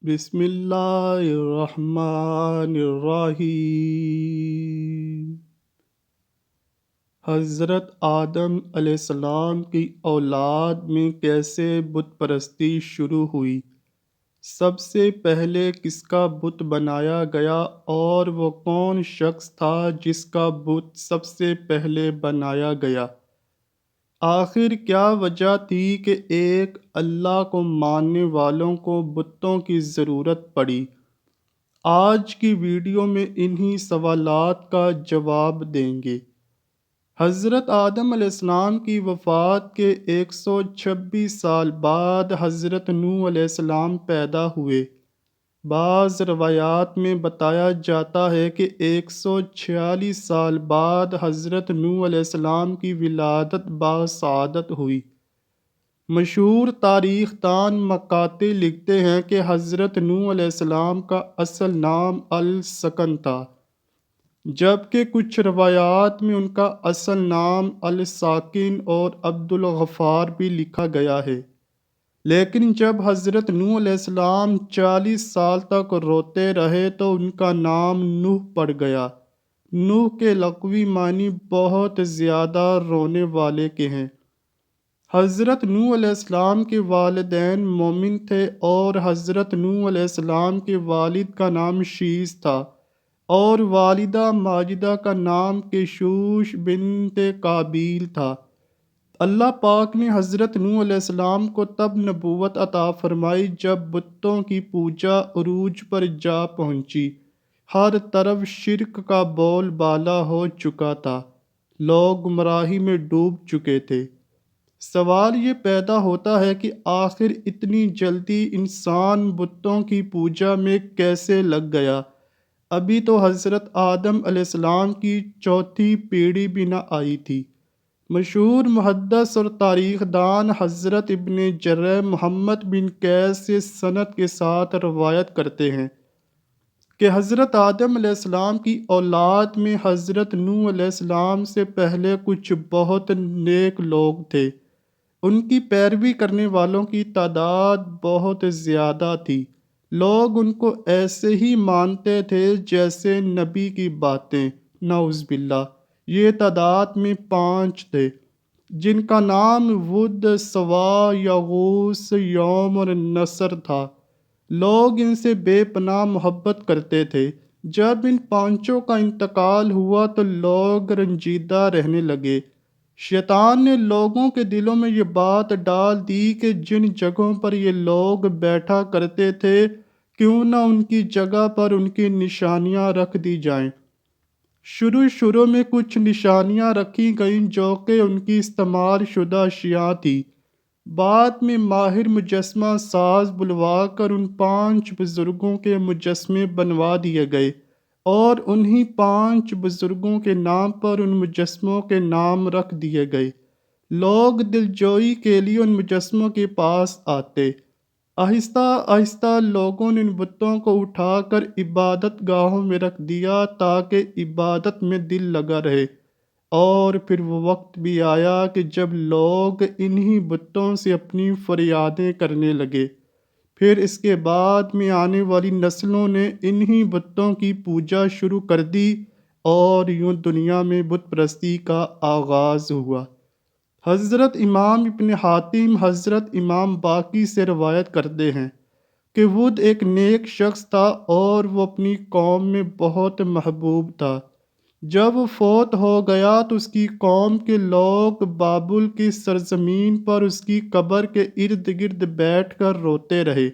بسم اللہ الرحمن الرحیم۔ حضرت آدم علیہ السلام کی اولاد میں کیسے بت پرستی شروع ہوئی؟ سب سے پہلے کس کا بت بنایا گیا اور وہ کون شخص تھا جس کا بت سب سے پہلے بنایا گیا؟ آخر کیا وجہ تھی کہ ایک اللہ کو ماننے والوں کو بتوں کی ضرورت پڑی؟ آج کی ویڈیو میں انہی سوالات کا جواب دیں گے۔ حضرت آدم علیہ السلام کی وفات کے 126 سال بعد حضرت نوح علیہ السلام پیدا ہوئے۔ بعض روایات میں بتایا جاتا ہے کہ 146 سال بعد حضرت نوح علیہ السلام کی ولادت بسعادت ہوئی۔ مشہور تاریخ دان مقاطع لکھتے ہیں کہ حضرت نوح علیہ السلام کا اصل نام السکن تھا، جبکہ کچھ روایات میں ان کا اصل نام الساکن اور عبدالغفار بھی لکھا گیا ہے۔ لیکن جب حضرت نوح علیہ السلام 40 سال تک روتے رہے تو ان کا نام نوح پڑ گیا۔ نوح کے لغوی معنی بہت زیادہ رونے والے کے ہیں۔ حضرت نوح علیہ السلام کے والدین مومن تھے اور حضرت نوح علیہ السلام کے والد کا نام شیث تھا اور والدہ ماجدہ کا نام کیشوش بنت قابیل تھا۔ اللہ پاک نے حضرت نوح علیہ السلام کو تب نبوت عطا فرمائی جب بتوں کی پوجا عروج پر جا پہنچی۔ ہر طرف شرک کا بول بالا ہو چکا تھا، لوگ گمراہی میں ڈوب چکے تھے۔ سوال یہ پیدا ہوتا ہے کہ آخر اتنی جلدی انسان بتوں کی پوجا میں کیسے لگ گیا؟ ابھی تو حضرت آدم علیہ السلام کی چوتھی پیڑھی بھی نہ آئی تھی۔ مشہور محدث اور تاریخ دان حضرت ابن جریر محمد بن قیس سے سند کے ساتھ روایت کرتے ہیں کہ حضرت آدم علیہ السلام کی اولاد میں حضرت نوح علیہ السلام سے پہلے کچھ بہت نیک لوگ تھے۔ ان کی پیروی کرنے والوں کی تعداد بہت زیادہ تھی۔ لوگ ان کو ایسے ہی مانتے تھے جیسے نبی کی باتیں، نعوذ باللہ۔ یہ تعداد میں 5 تھے، جن کا نام ود، سوا، یغوث، یوم اور نصر تھا۔ لوگ ان سے بے پناہ محبت کرتے تھے۔ جب ان 5 کا انتقال ہوا تو لوگ رنجیدہ رہنے لگے۔ شیطان نے لوگوں کے دلوں میں یہ بات ڈال دی کہ جن جگہوں پر یہ لوگ بیٹھا کرتے تھے کیوں نہ ان کی جگہ پر ان کی نشانیاں رکھ دی جائیں۔ شروع میں کچھ نشانیاں رکھی گئیں جو کہ ان کی استعمال شدہ اشیاء تھی۔ بعد میں ماہر مجسمہ ساز بلوا کر ان 5 بزرگوں کے مجسمے بنوا دیے گئے اور انہی 5 بزرگوں کے نام پر ان مجسموں کے نام رکھ دیے گئے۔ لوگ دلجوئی کے لیے ان مجسموں کے پاس آتے۔ آہستہ آہستہ لوگوں نے ان بتوں کو اٹھا کر عبادت گاہوں میں رکھ دیا تاکہ عبادت میں دل لگا رہے، اور پھر وہ وقت بھی آیا کہ جب لوگ انہی بتوں سے اپنی فریادیں کرنے لگے۔ پھر اس کے بعد میں آنے والی نسلوں نے انہی بتوں کی پوجا شروع کر دی اور یوں دنیا میں بت پرستی کا آغاز ہوا۔ حضرت امام ابن حاتم حضرت امام باقی سے روایت کرتے ہیں کہ ود ایک نیک شخص تھا اور وہ اپنی قوم میں بہت محبوب تھا۔ جب وہ فوت ہو گیا تو اس کی قوم کے لوگ بابل کی سرزمین پر اس کی قبر کے ارد گرد بیٹھ کر روتے رہے۔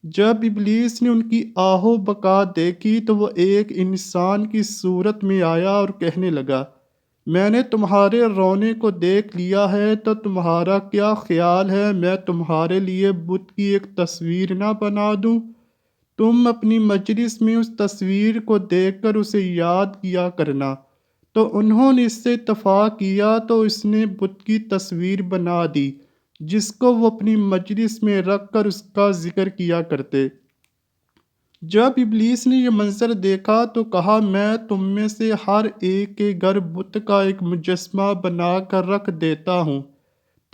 جب ابلیس نے ان کی آہ و بکا دیکھی تو وہ ایک انسان کی صورت میں آیا اور کہنے لگا، میں نے تمہارے رونے کو دیکھ لیا ہے تو تمہارا کیا خیال ہے میں تمہارے لیے بت کی ایک تصویر نہ بنا دوں؟ تم اپنی مجلس میں اس تصویر کو دیکھ کر اسے یاد کیا کرنا۔ تو انہوں نے اس سے اتفاق کیا تو اس نے بت کی تصویر بنا دی جس کو وہ اپنی مجلس میں رکھ کر اس کا ذکر کیا کرتے۔ جب ابلیس نے یہ منظر دیکھا تو کہا، میں تم میں سے ہر ایک کے گھر بت کا ایک مجسمہ بنا کر رکھ دیتا ہوں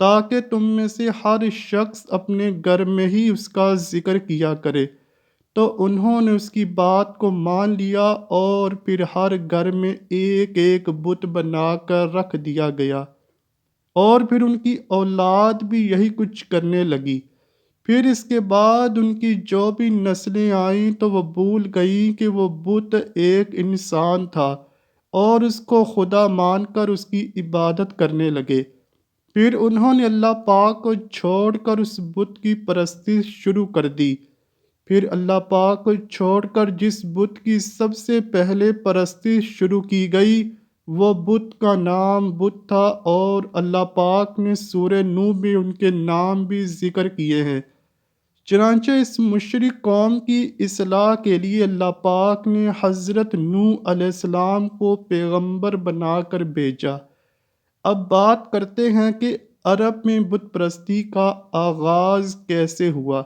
تاکہ تم میں سے ہر شخص اپنے گھر میں ہی اس کا ذکر کیا کرے۔ تو انہوں نے اس کی بات کو مان لیا اور پھر ہر گھر میں ایک ایک بت بنا کر رکھ دیا گیا، اور پھر ان کی اولاد بھی یہی کچھ کرنے لگی۔ پھر اس کے بعد ان کی جو بھی نسلیں آئیں تو وہ بھول گئیں کہ وہ بت ایک انسان تھا، اور اس کو خدا مان کر اس کی عبادت کرنے لگے۔ پھر انہوں نے اللہ پاک کو چھوڑ کر اس بت کی پرستش شروع کر دی۔ پھر اللہ پاک کو چھوڑ کر جس بت کی سب سے پہلے پرستش شروع کی گئی، وہ بت کا نام بت تھا، اور اللہ پاک نے سورہ نوح میں ان کے نام بھی ذکر کیے ہیں۔ چنانچہ اس مشرک قوم کی اصلاح کے لیے اللہ پاک نے حضرت نوح علیہ السلام کو پیغمبر بنا کر بھیجا۔ اب بات کرتے ہیں کہ عرب میں بت پرستی کا آغاز کیسے ہوا۔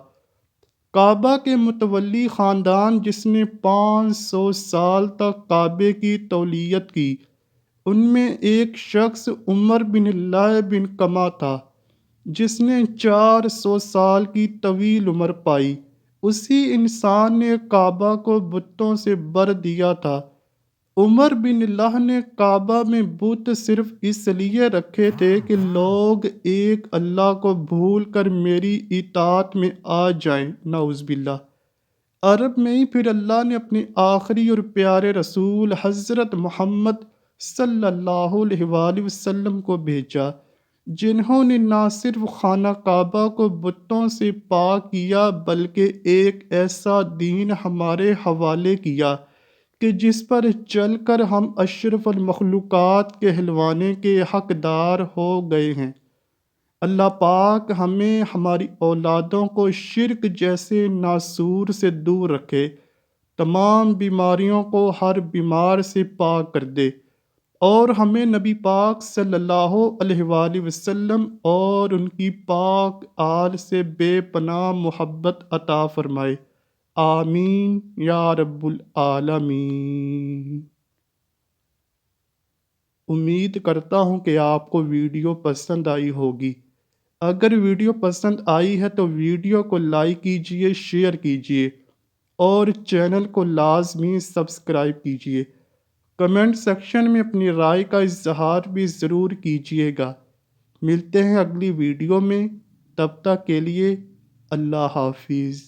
کعبہ کے متولی خاندان جس نے 500 سال تک کعبے کی تولیت کی، ان میں ایک شخص عمر بن اللہ بن کما تھا، جس نے 400 سال کی طویل عمر پائی۔ اسی انسان نے کعبہ کو بتوں سے بھر دیا تھا۔ عمر بن اللہ نے کعبہ میں بت صرف اس لیے رکھے تھے کہ لوگ ایک اللہ کو بھول کر میری اطاعت میں آ جائیں، نعوذ باللہ۔ عرب میں ہی پھر اللہ نے اپنے آخری اور پیارے رسول حضرت محمد صلی اللہ علیہ وآلہ وسلم کو بھیجا، جنہوں نے نہ صرف خانہ کعبہ کو بتوں سے پاک کیا بلکہ ایک ایسا دین ہمارے حوالے کیا کہ جس پر چل کر ہم اشرف المخلوقات کہلوانے کے حقدار ہو گئے ہیں۔ اللہ پاک ہمیں ہماری اولادوں کو شرک جیسے ناسور سے دور رکھے، تمام بیماریوں کو ہر بیمار سے پاک کر دے، اور ہمیں نبی پاک صلی اللہ علیہ وآلہ وسلم اور ان کی پاک آل سے بے پناہ محبت عطا فرمائے۔ آمین یا رب العالمین۔ امید کرتا ہوں کہ آپ کو ویڈیو پسند آئی ہوگی۔ اگر ویڈیو پسند آئی ہے تو ویڈیو کو لائک کیجئے، شیئر کیجئے، اور چینل کو لازمی سبسکرائب کیجئے۔ کمنٹ سیکشن میں اپنی رائے کا اظہار بھی ضرور کیجئے گا۔ ملتے ہیں اگلی ویڈیو میں، تب تک کے لیے اللہ حافظ۔